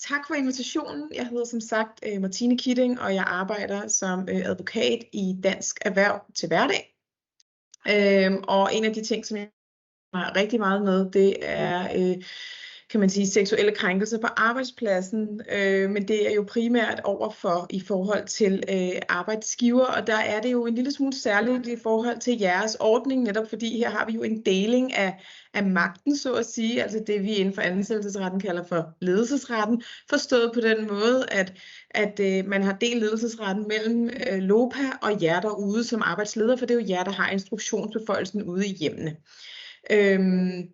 Tak for invitationen. Jeg hedder som sagt Martine Kitting, og jeg arbejder som advokat i Dansk Erhverv til hverdag. Og en af de ting, som jeg har rigtig meget med, det er, kan man sige, seksuelle krænkelser på arbejdspladsen, men det er jo primært overfor i forhold til arbejdsgiver, og der er det jo en lille smule særligt i forhold til jeres ordning, netop fordi her har vi jo en deling af magten, så at sige, altså det vi inden for ansættelsesretten kalder for ledelsesretten, forstået på den måde, at man har delt ledelsesretten mellem LOPA og jer derude som arbejdsleder, for det er jo jer, der har instruktionsbeføjelsen ude i hjemmene.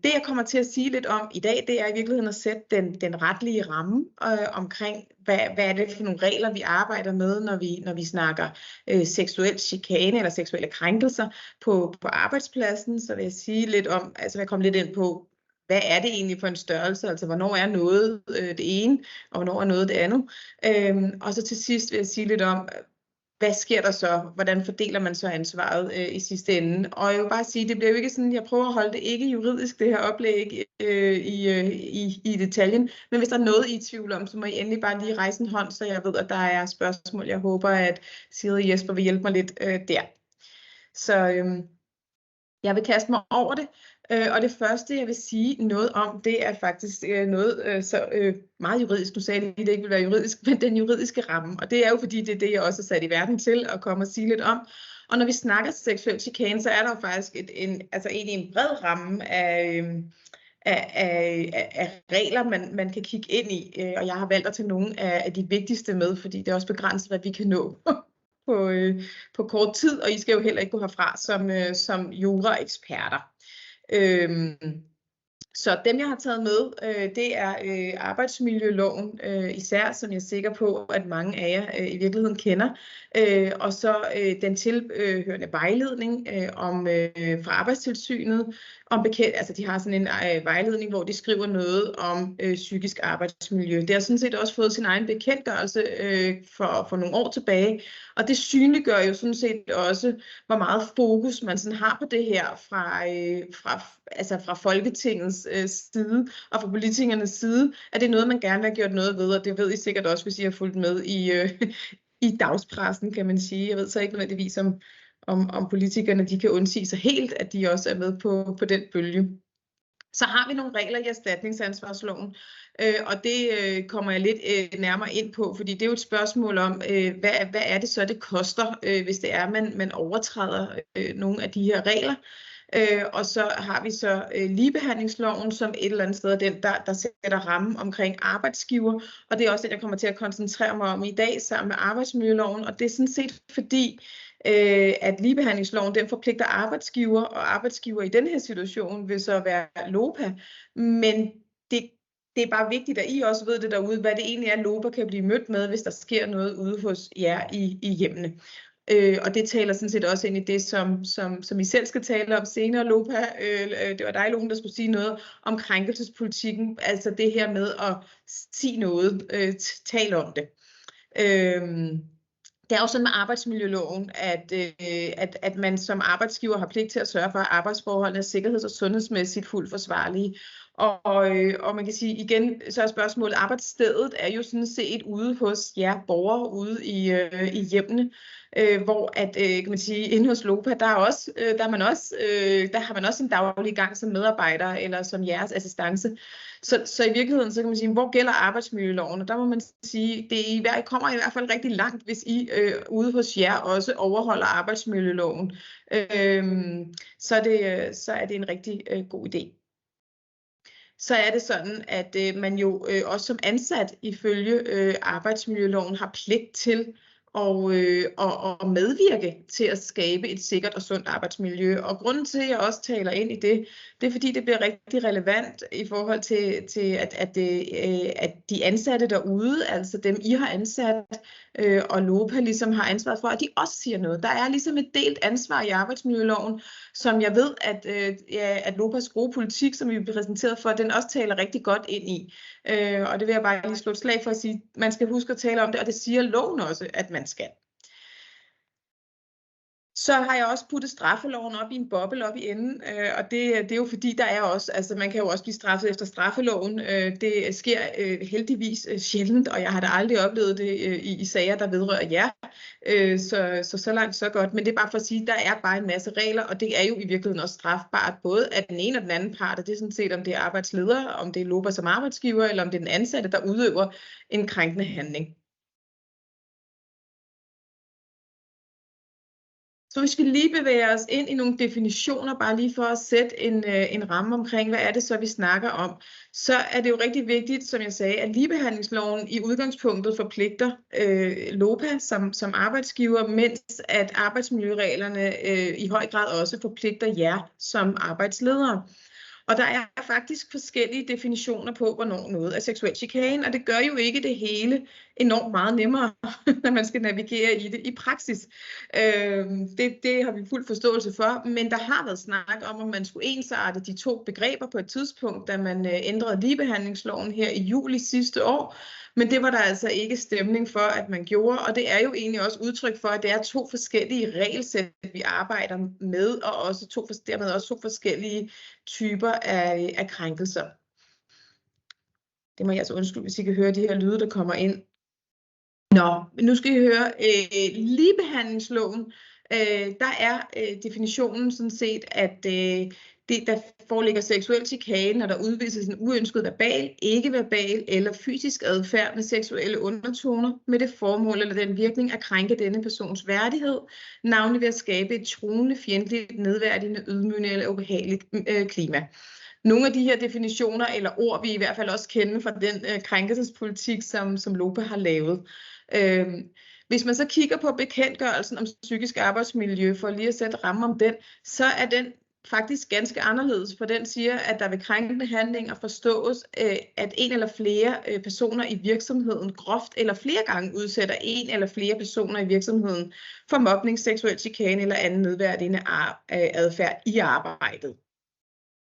Det jeg kommer til at sige lidt om i dag, det er i virkeligheden at sætte den retlige ramme omkring, hvad er det for nogle regler, vi arbejder med, når vi snakker seksuel chikane eller seksuelle krænkelser på arbejdspladsen. Så vil jeg sige lidt om, altså jeg kommer lidt ind på, hvad er det egentlig for en størrelse, altså hvornår er noget det ene, og hvornår er noget det andet. Og så til sidst vil jeg sige lidt om, hvad sker der så? Hvordan fordeler man så ansvaret i sidste ende? Og jeg vil bare sige, det bliver jo ikke sådan, jeg prøver at holde det ikke juridisk, det her oplæg i detaljen. Men hvis der er noget I tvivl om, så må I endelig bare lige rejse en hånd, så jeg ved, at der er spørgsmål. Jeg håber, at Sigrid og Jesper vil hjælpe mig lidt der. Så jeg vil kaste mig over det. Og det første, jeg vil sige noget om, det er faktisk noget meget juridisk. Nu sagde jeg lige, at det ikke vil være juridisk, men den juridiske ramme. Og det er jo fordi, det er det, jeg også er sat i verden til at komme og sige lidt om. Og når vi snakker seksuel chikane, så er der jo faktisk egentlig en bred ramme af regler, man kan kigge ind i. Og jeg har valgt at tage nogle af de vigtigste med, fordi det er også begrænset, hvad vi kan nå på kort tid. Og I skal jo heller ikke gå herfra som juraeksperter. Så dem jeg har taget med, det er arbejdsmiljøloven især, som jeg er sikker på, at mange af jer i virkeligheden kender. Og så den tilhørende vejledning fra Arbejdstilsynet. Altså de har sådan en vejledning, hvor de skriver noget om psykisk arbejdsmiljø. Det har sådan set også fået sin egen bekendtgørelse for nogle år tilbage. Og det synliggør jo sådan set også, hvor meget fokus man sådan har på det her fra Folketingets side og fra politikernes side, at det er noget, man gerne vil have gjort noget ved, og det ved I sikkert også, hvis I har fulgt med i dagspressen, kan man sige. Jeg ved så ikke nødvendigvis, om politikerne de kan undsige sig helt, at de også er med på den bølge. Så har vi nogle regler i erstatningsansvarsloven, og det kommer jeg lidt nærmere ind på, fordi det er jo et spørgsmål om, hvad er det så, det koster, hvis det er, man overtræder nogle af de her regler. Og så har vi så ligebehandlingsloven som et eller andet sted, den der sætter rammen omkring arbejdsgiver, og det er også det, jeg kommer til at koncentrere mig om i dag sammen med arbejdsmiljøloven, og det er sådan set fordi, at ligebehandlingsloven den forpligter arbejdsgiver, og arbejdsgiver i den her situation vil så være LOPA, men det er bare vigtigt, at I også ved det derude, hvad det egentlig er, LOPA kan blive mødt med, hvis der sker noget ude hos jer i hjemmene. Og det taler sådan set også ind i det, som I selv skal tale om senere, Lopa. Det var dig, Lone, der skulle sige noget om krænkelsespolitikken, altså det her med at sige noget, tale om det. Det er jo sådan med arbejdsmiljøloven, at man som arbejdsgiver har pligt til at sørge for, at arbejdsforholdene er sikkerheds- og sundhedsmæssigt fuldt forsvarlige. Og man kan sige igen, så er spørgsmålet, arbejdsstedet er jo sådan set ude hos jer borgere ude i hjemmene, hvor at, kan man sige, inde hos LOPA, der har man også en daglig gang som medarbejder eller som jeres assistance. Så i virkeligheden, så kan man sige, hvor gælder arbejdsmiljøloven? Og der må man sige, det kommer i hvert fald rigtig langt, hvis I ude hos jer også overholder arbejdsmiljøloven. Så er det en rigtig god idé. Så er det sådan, at man jo også som ansat ifølge arbejdsmiljøloven har pligt til at medvirke til at skabe et sikkert og sundt arbejdsmiljø. Og grunden til, at jeg også taler ind i det, det er fordi, det bliver rigtig relevant i forhold til at de ansatte derude, altså dem I har ansat, og LOPA ligesom har ansvaret for, at de også siger noget. Der er ligesom et delt ansvar i arbejdsmiljøloven, som jeg ved, at LOPAs gode politik, som vi er præsenteret for, den også taler rigtig godt ind i. Og det vil jeg bare lige slå et slag for at sige, man skal huske at tale om det, og det siger loven også, at man skal. Så har jeg også puttet straffeloven op i en boble op i enden, og det er jo fordi, der er også, altså man kan jo også blive straffet efter straffeloven. Det sker heldigvis sjældent, og jeg har da aldrig oplevet det i sager, der vedrører jer. Så langt, så godt. Men det er bare for at sige, at der er bare en masse regler, og det er jo i virkeligheden også strafbart, både af den ene og den anden part, og det er sådan set, om det er arbejdsleder, om det er LOPA som arbejdsgiver, eller om det er den ansatte, der udøver en krænkende handling. Så vi skal lige bevæge os ind i nogle definitioner, bare lige for at sætte en ramme omkring, hvad er det så, vi snakker om. Så er det jo rigtig vigtigt, som jeg sagde, at ligebehandlingsloven i udgangspunktet forpligter LOPA som arbejdsgiver, mens at arbejdsmiljøreglerne i høj grad også forpligter jer som arbejdsledere. Og der er faktisk forskellige definitioner på, hvornår noget er seksuel chikane, og det gør jo ikke det hele enormt meget nemmere, når man skal navigere i det i praksis. Det har vi fuld forståelse for, men der har været snak om man skulle ensarte de to begreber på et tidspunkt, da man ændrede ligebehandlingsloven her i juli sidste år. Men det var der altså ikke stemning for, at man gjorde, og det er jo egentlig også udtryk for, at det er to forskellige regelsæt, vi arbejder med, og også dermed også to forskellige typer af krænkelser. Det må jeg altså undskylde, hvis I kan høre de her lyde, der kommer ind. Nu skal I høre ligebehandlingsloven. Der er definitionen sådan set, at der foreligger seksuel chikane, når der udvises en uønsket verbal, ikke-verbal eller fysisk adfærd med seksuelle undertoner med det formål eller den virkning at krænke denne persons værdighed, navnlig ved at skabe et truende, fjendtligt, nedværdigende, ydmygende eller ubehageligt klima. Nogle af de her definitioner eller ord, vi i hvert fald også kender fra den krænkelsespolitik, som LOPA har lavet. Hvis man så kigger på bekendtgørelsen om psykisk arbejdsmiljø, for lige at sætte ramme om den, så er den faktisk ganske anderledes, for den siger, at der ved krænkende handlinger forstås, at en eller flere personer i virksomheden groft eller flere gange udsætter en eller flere personer i virksomheden for mobning, seksuel chikane eller anden nedværdigende adfærd i arbejdet.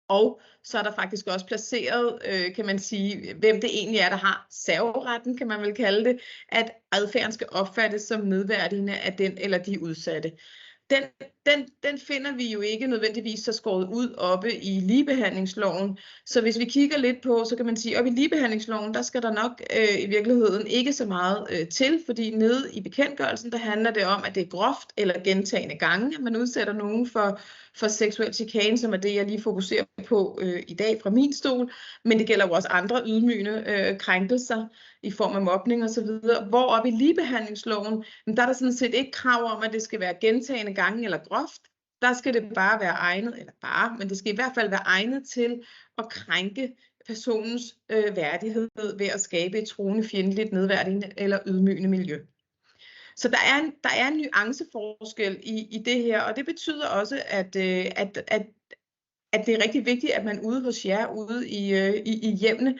Og så er der faktisk også placeret, kan man sige, hvem det egentlig er, der har serveretten, kan man vel kalde det, at adfærden skal opfattes som nedværdigende af den eller de udsatte. Den finder vi jo ikke nødvendigvis så skåret ud oppe i ligebehandlingsloven. Så hvis vi kigger lidt på, så kan man sige, at oppe i ligebehandlingsloven, der skal der nok i virkeligheden ikke så meget til, fordi nede i bekendtgørelsen, der handler det om, at det er groft eller gentagne gange, at man udsætter nogen for seksuel chikane, som er det, jeg lige fokuserer på i dag fra min stol. Men det gælder jo også andre ydmygende krænkelser i form af mobning osv. Hvor oppe i ligebehandlingsloven, der er der sådan set ikke krav om, at det skal være gentagne gange eller groft. Der skal det bare være egnet, eller bare, men det skal i hvert fald være egnet til at krænke personens værdighed ved at skabe et truende, fjendtligt, nedværdigende eller ydmygende miljø. Så der er en nuanceforskel i det her, og det betyder også, at det er rigtig vigtigt, at man ude hos jer, ude i hjemmene,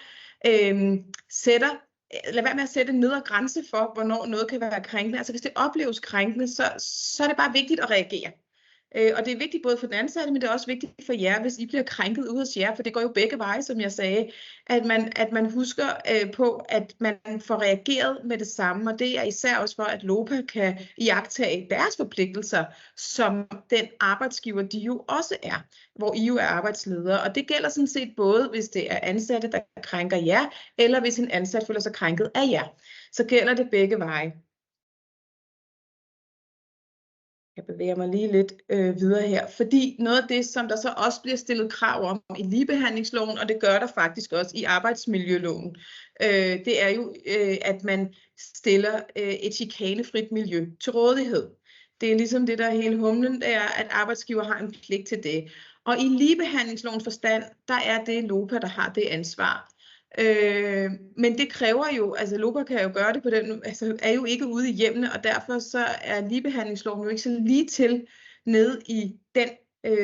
lad være med at sætte en nedre grænse for, hvornår noget kan være krænkende. Altså hvis det opleves krænkende, så er det bare vigtigt at reagere. Og det er vigtigt både for den ansatte, men det er også vigtigt for jer, hvis I bliver krænket ude hos jer, for det går jo begge veje, som jeg sagde, at man husker på, at man får reageret med det samme, og det er især også for, at LOPA kan iagttage deres forpligtelser, som den arbejdsgiver, de jo også er, hvor I jo er arbejdsledere. Og det gælder sådan set både, hvis det er ansatte, der krænker jer, eller hvis en ansat føler sig krænket af jer. Så gælder det begge veje. Jeg bevæger mig lige lidt videre her, fordi noget af det, som der så også bliver stillet krav om i ligebehandlingsloven, og det gør der faktisk også i arbejdsmiljøloven, det er jo, at man stiller et chikanefrit miljø til rådighed. Det er ligesom det, der er hele humlen, det er, at arbejdsgiver har en pligt til det. Og i ligebehandlingslovens forstand, der er det LOPA, der har det ansvar. Men det kræver jo, altså LOPA kan jo gøre det på den, altså er jo ikke ude i hjemmene, og derfor så er ligebehandlingsloven jo ikke så lige til nede i den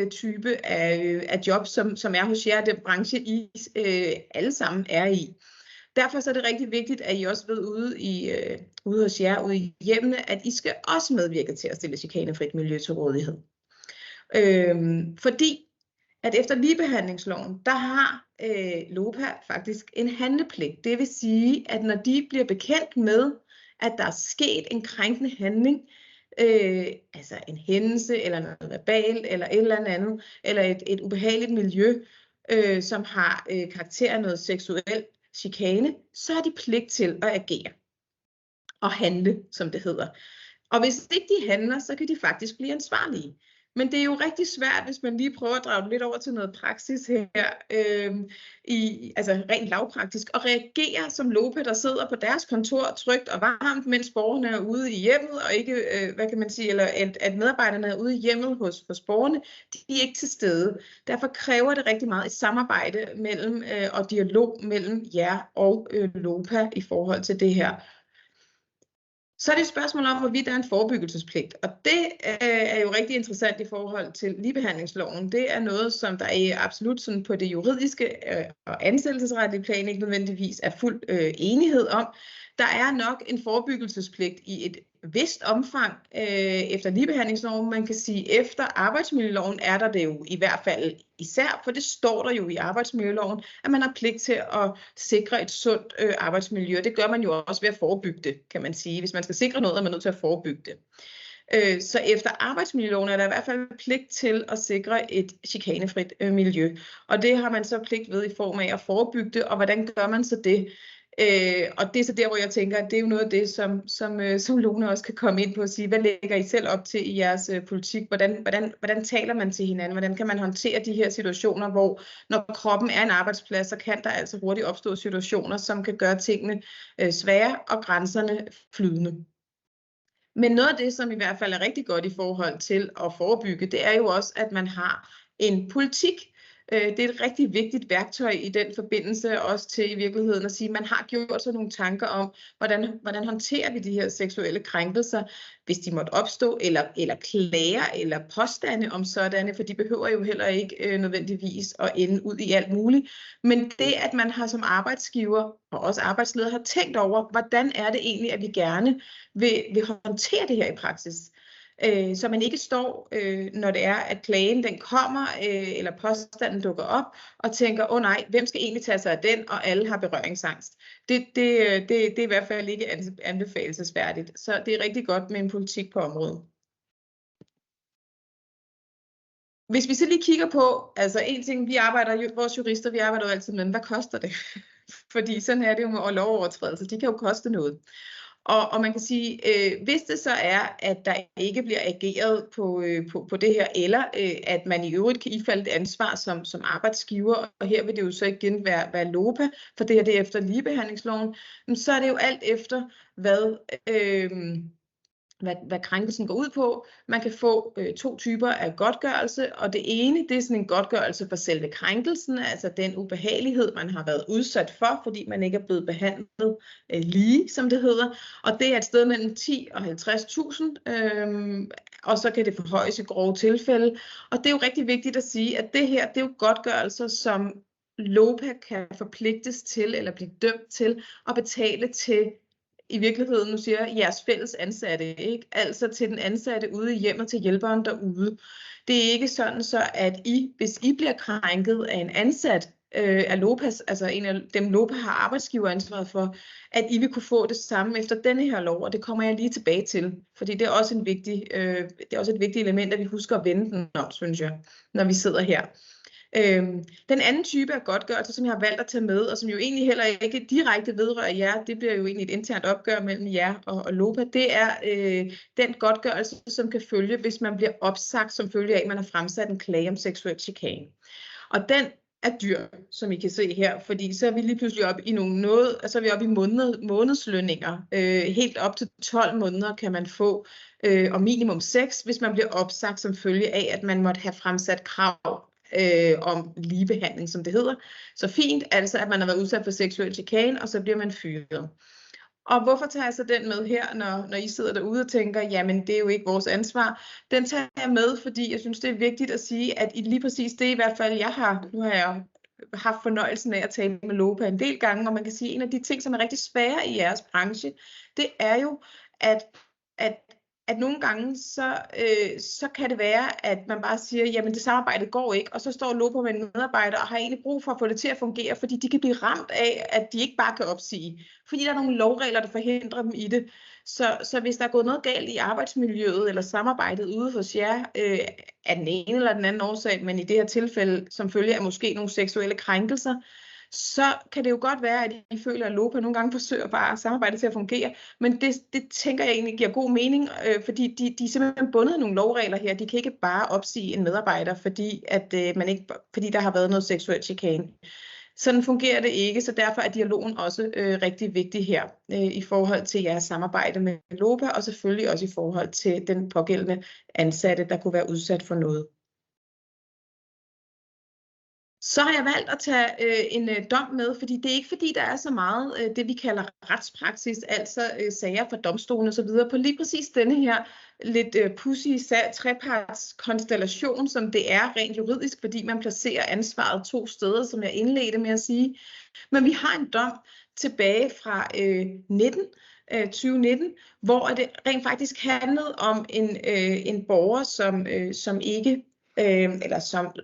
type af job, som er hos jer, den branche I alle sammen er i. Derfor så er det rigtig vigtigt, at I også ved ude hos jer, ude i hjemmene, at I skal også medvirke til at stille chikanefrit miljø til rådighed. Fordi at efter ligebehandlingsloven, der har LOPA faktisk en handlepligt. Det vil sige, at når de bliver bekendt med, at der er sket en krænkende handling, altså en hændelse, eller noget verbalt, eller et eller andet, eller et ubehageligt miljø, som har karakter af noget seksuel chikane, så har de pligt til at agere og handle, som det hedder. Og hvis ikke de handler, så kan de faktisk blive ansvarlige. Men det er jo rigtig svært, hvis man lige prøver at drage det lidt over til noget praksis her, altså rent lavpraktisk, og reagere som LOPA, der sidder på deres kontor trygt og varmt, mens borgerne er ude i hjemmet, og ikke, hvad kan man sige, eller at medarbejderne er ude i hjemmet hos borgerne, de er ikke til stede. Derfor kræver det rigtig meget et samarbejde mellem, og dialog mellem jer og LOPA i forhold til det her. Så er det et spørgsmål om, hvorvidt der er en forebyggelsespligt, og det er jo rigtig interessant i forhold til ligebehandlingsloven. Det er noget, som der er absolut sådan på det juridiske og ansættelsesretlige plan ikke nødvendigvis er fuld enighed om. Der er nok en forebyggelsespligt i et vist omfang efter ligebehandlingsloven. Man kan sige, efter arbejdsmiljøloven er der det jo i hvert fald især, for det står der jo i arbejdsmiljøloven, at man har pligt til at sikre et sundt arbejdsmiljø. Det gør man jo også ved at forebygge det, kan man sige. Hvis man skal sikre noget, er man nødt til at forebygge det. Så efter arbejdsmiljøloven er der i hvert fald pligt til at sikre et chikanefrit miljø. Og det har man så pligt ved i form af at forebygge det, og hvordan gør man så det? Og det er så der, hvor jeg tænker, at det er jo noget af det, som Lone også kan komme ind på og sige, hvad lægger I selv op til i jeres politik? Hvordan taler man til hinanden? Hvordan kan man håndtere de her situationer, hvor når kroppen er en arbejdsplads, så kan der altså hurtigt opstå situationer, som kan gøre tingene svære og grænserne flydende. Men noget af det, som i hvert fald er rigtig godt i forhold til at forebygge, det er jo også, at man har en politik. Det er et rigtig vigtigt værktøj i den forbindelse, også til i virkeligheden at sige, at man har gjort sig nogle tanker om, hvordan håndterer vi de her seksuelle krænkelser, hvis de måtte opstå, eller klager, eller påstande om sådanne, for de behøver jo heller ikke nødvendigvis at ende ud i alt muligt. Men det, at man har som arbejdsgiver og også arbejdsleder har tænkt over, hvordan er det egentlig, at vi gerne vil håndtere det her i praksis. Så man ikke står, når det er, at klagen den kommer, eller påstanden dukker op, og tænker, nej, hvem skal egentlig tage sig af den, og alle har berøringsangst. Det er i hvert fald ikke anbefalesværdigt. Så det er rigtig godt med en politik på området. Hvis vi så lige kigger på, altså en ting, vores jurister, vi arbejder jo altid med, hvad koster det? Fordi sådan er det jo med lovovertrædelser, de kan jo koste noget. Og man kan sige, hvis det så er, at der ikke bliver ageret på det her, eller at man i øvrigt kan ifalde et ansvar som arbejdsgiver, og her vil det jo så igen være LOPA, for det her det er efter ligebehandlingsloven, så er det jo alt efter, hvad krænkelsen går ud på. Man kan få to typer af godtgørelse, og det ene, det er sådan en godtgørelse for selve krænkelsen, altså den ubehagelighed, man har været udsat for, fordi man ikke er blevet behandlet lige, som det hedder, og det er et sted mellem 10 og 50.000, og så kan det forhøjes i grove tilfælde, og det er jo rigtig vigtigt at sige, at det her, det er jo godtgørelser, som LOPA kan forpligtes til, eller blive dømt til, at betale til i virkeligheden, nu siger jeg, jeres fælles ansatte, ikke? Altså til den ansatte ude i hjemmet, til hjælperen derude. Det er ikke sådan så, at hvis I bliver krænket af en ansat af LOPAs, altså en af dem LOPA har arbejdsgiveransvaret for, at I vil kunne få det samme efter denne her lov, og det kommer jeg lige tilbage til, fordi det er også et vigtigt element, at vi husker at vende den om, synes jeg, når vi sidder her. Den anden type af godtgørelse, som jeg har valgt at tage med, og som jo egentlig heller ikke direkte vedrører jer, det bliver jo egentlig et internt opgør mellem jer og LOPA, det er den godtgørelse, som kan følge, hvis man bliver opsagt som følge af, at man har fremsat en klage om seksuel chikane. Og den er dyr, som I kan se her, fordi så er vi lige pludselig oppe i så er vi oppe i månedslønninger. Helt op til 12 måneder kan man få, og minimum 6, hvis man bliver opsagt som følge af, at man måtte have fremsat krav om ligebehandling, som det hedder. Så fint, altså at man har været udsat for seksuel chikane, og så bliver man fyret. Og hvorfor tager jeg så den med her, når I sidder derude og tænker, jamen det er jo ikke vores ansvar. Den tager jeg med, fordi jeg synes, det er vigtigt at sige, at lige præcis det i hvert fald, nu har jeg haft fornøjelsen af at tale med LOPA en del gange, og man kan sige, at en af de ting, som er rigtig svære i jeres branche, det er jo, at at nogle gange, så kan det være, at man bare siger, jamen det samarbejde går ikke, og så står LOPA med en medarbejder og har egentlig brug for at få det til at fungere, fordi de kan blive ramt af, at de ikke bare kan opsige, fordi der er nogle lovregler, der forhindrer dem i det. Så hvis der er gået noget galt i arbejdsmiljøet eller samarbejdet ude hos jer, af den ene eller den anden årsag, men i det her tilfælde som følge af måske nogle seksuelle krænkelser, så kan det jo godt være, at I føler, at LOPA nogle gange forsøger bare at samarbejde til at fungere, men det tænker jeg egentlig giver god mening, fordi de er simpelthen bundet af nogle lovregler her. De kan ikke bare opsige en medarbejder, fordi der har været noget seksuel chikane. Sådan fungerer det ikke, så derfor er dialogen også rigtig vigtig her i forhold til jeres samarbejde med LOPA, og selvfølgelig også i forhold til den pågældende ansatte, der kunne være udsat for noget. Så har jeg valgt at tage en dom med, fordi det er ikke fordi, der er så meget det, vi kalder retspraksis, altså sager for domstolen osv. på lige præcis denne her lidt pudsige trepartskonstellation, som det er rent juridisk, fordi man placerer ansvaret 2 steder, som jeg indledte med at sige. Men vi har en dom tilbage fra 2019, hvor det rent faktisk handlede om en borger, som ikke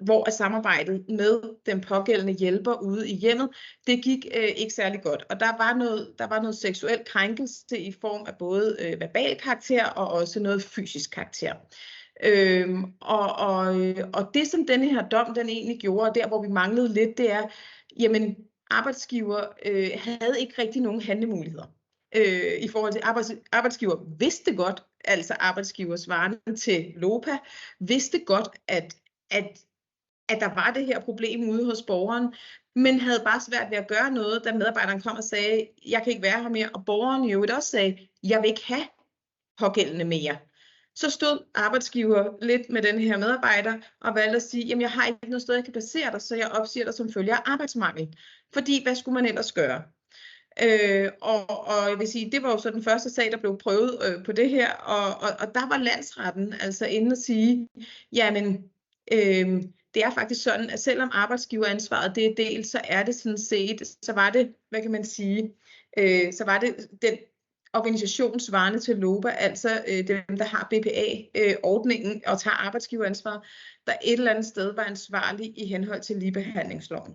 hvor samarbejdet med den pågældende hjælper ude i hjemmet, det gik ikke særlig godt. Og der var noget seksuel krænkelse i form af både verbal karakter og også noget fysisk karakter. Og det som denne her dom den egentlig gjorde, og der hvor vi manglede lidt, det er, jamen arbejdsgiver havde ikke rigtig nogen handlemuligheder. I forhold til arbejdsgiver vidste godt, altså arbejdsgiver svarende til LOPA, vidste godt, at der var det her problem ude hos borgeren, men havde bare svært ved at gøre noget, da medarbejderen kom og sagde, jeg kan ikke være her mere, og borgeren jo også sagde, jeg vil ikke have pågældende mere. Så stod arbejdsgiver lidt med den her medarbejder og valgte at sige, jamen jeg har ikke noget sted, jeg kan placere dig, så jeg opsiger dig som følge af arbejdsmangel. Fordi hvad skulle man ellers gøre? Og jeg vil sige, det var jo så den første sag, der blev prøvet på det her, og der var landsretten altså inde at sige, jamen det er faktisk sådan, at selvom arbejdsgiveransvaret det er delt, så er det sådan set, så var det, hvad kan man sige, så var det den organisation svarende til LOPA, altså dem, der har BPA-ordningen og tager arbejdsgiveransvar, der et eller andet sted var ansvarlig i henhold til ligebehandlingsloven.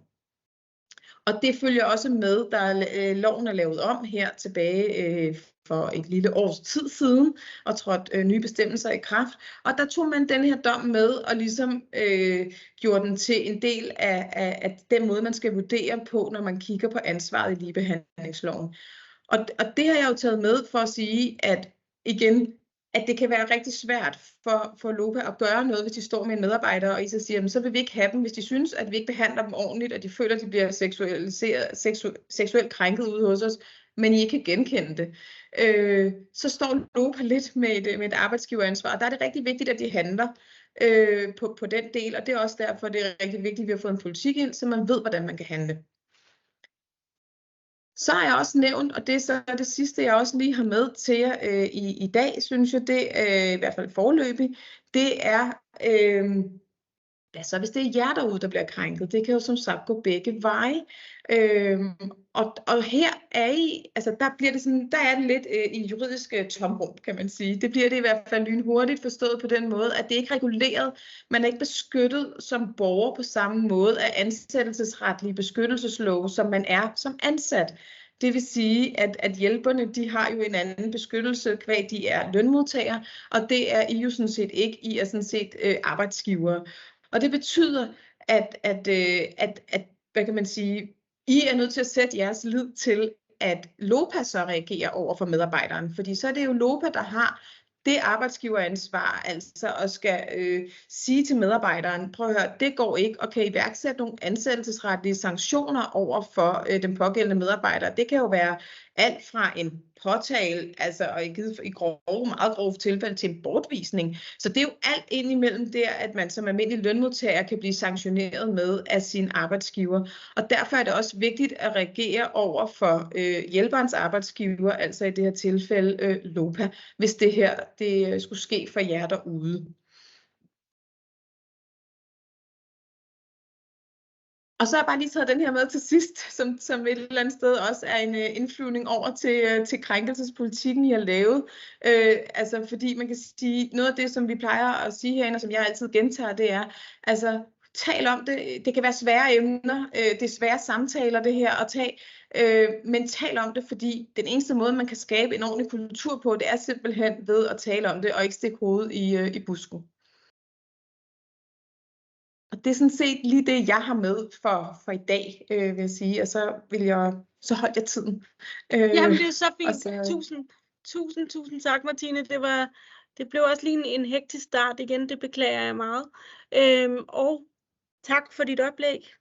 Og det følger også med, der loven er lavet om her tilbage for et lille års tid siden, og trådte nye bestemmelser i kraft. Og der tog man den her dom med, og ligesom gjorde den til en del af den måde, man skal vurdere på, når man kigger på ansvaret i ligebehandlingsloven. Og det har jeg jo taget med for at sige, at igen, at det kan være rigtig svært for LOPA at gøre noget, hvis de står med en medarbejder, og I så siger, så vil vi ikke have dem, hvis de synes, at vi ikke behandler dem ordentligt, og de føler, at de bliver seksuelt krænket ude hos os, men I ikke kan genkende det. Så står LOPA lidt med et arbejdsgiveransvar, og der er det rigtig vigtigt, at de handler på den del, og det er også derfor, det er rigtig vigtigt, at vi har fået en politik ind, så man ved, hvordan man kan handle. Så har jeg også nævnt, og det er så det sidste, jeg også lige har med til jer i dag, synes jeg, det i hvert fald foreløbig, det er, så hvis det er jer derude, der bliver krænket, det kan jo som sagt gå begge veje. Og her er der er det lidt i juridisk tomrum, kan man sige. Det bliver det i hvert fald lynhurtigt forstået på den måde, at det ikke er reguleret. Man er ikke beskyttet som borger på samme måde af ansættelsesretlige beskyttelseslove, som man er som ansat. Det vil sige, at hjælperne, de har jo en anden beskyttelse, kvad de er lønmodtagere, og det er I jo sådan set ikke. I er sådan set arbejdsgivere. Og det betyder, at hvad kan man sige, I er nødt til at sætte jeres lid til, at LOPA så reagerer over for medarbejderen. Fordi så er det jo LOPA, der har det arbejdsgiveransvar, altså og skal sige til medarbejderen, prøv at høre, det går ikke, og kan iværksætte nogle ansættelsesretlige sanktioner over for den pågældende medarbejder. Det kan jo være alt fra en påtale, altså og i meget grove tilfælde til en bortvisning. Så det er jo alt indimellem der, at man som almindelig lønmodtager kan blive sanktioneret med af sin arbejdsgiver. Og derfor er det også vigtigt at reagere over for hjælperens arbejdsgiver, altså i det her tilfælde LOPA, hvis det her det skulle ske for jer derude. Og så har jeg bare lige taget den her med til sidst, som et eller andet sted også er en indflyvning over til krænkelsespolitikken, I har lavet. Altså fordi man kan sige, noget af det, som vi plejer at sige herinde, og som jeg altid gentager, det er, altså tal om det. Det kan være svære emner, det er svære samtaler det her at tage, men tal om det, fordi den eneste måde, man kan skabe en ordentlig kultur på, det er simpelthen ved at tale om det, og ikke stikke hovedet i busken. Og det er sådan set lige det, jeg har med for i dag, vil jeg sige. Og så holdt jeg tiden. Jamen, det er så fint. så... Tusind tak, Martine. Det blev også lige en hektisk start igen. Det beklager jeg meget. Og tak for dit oplæg.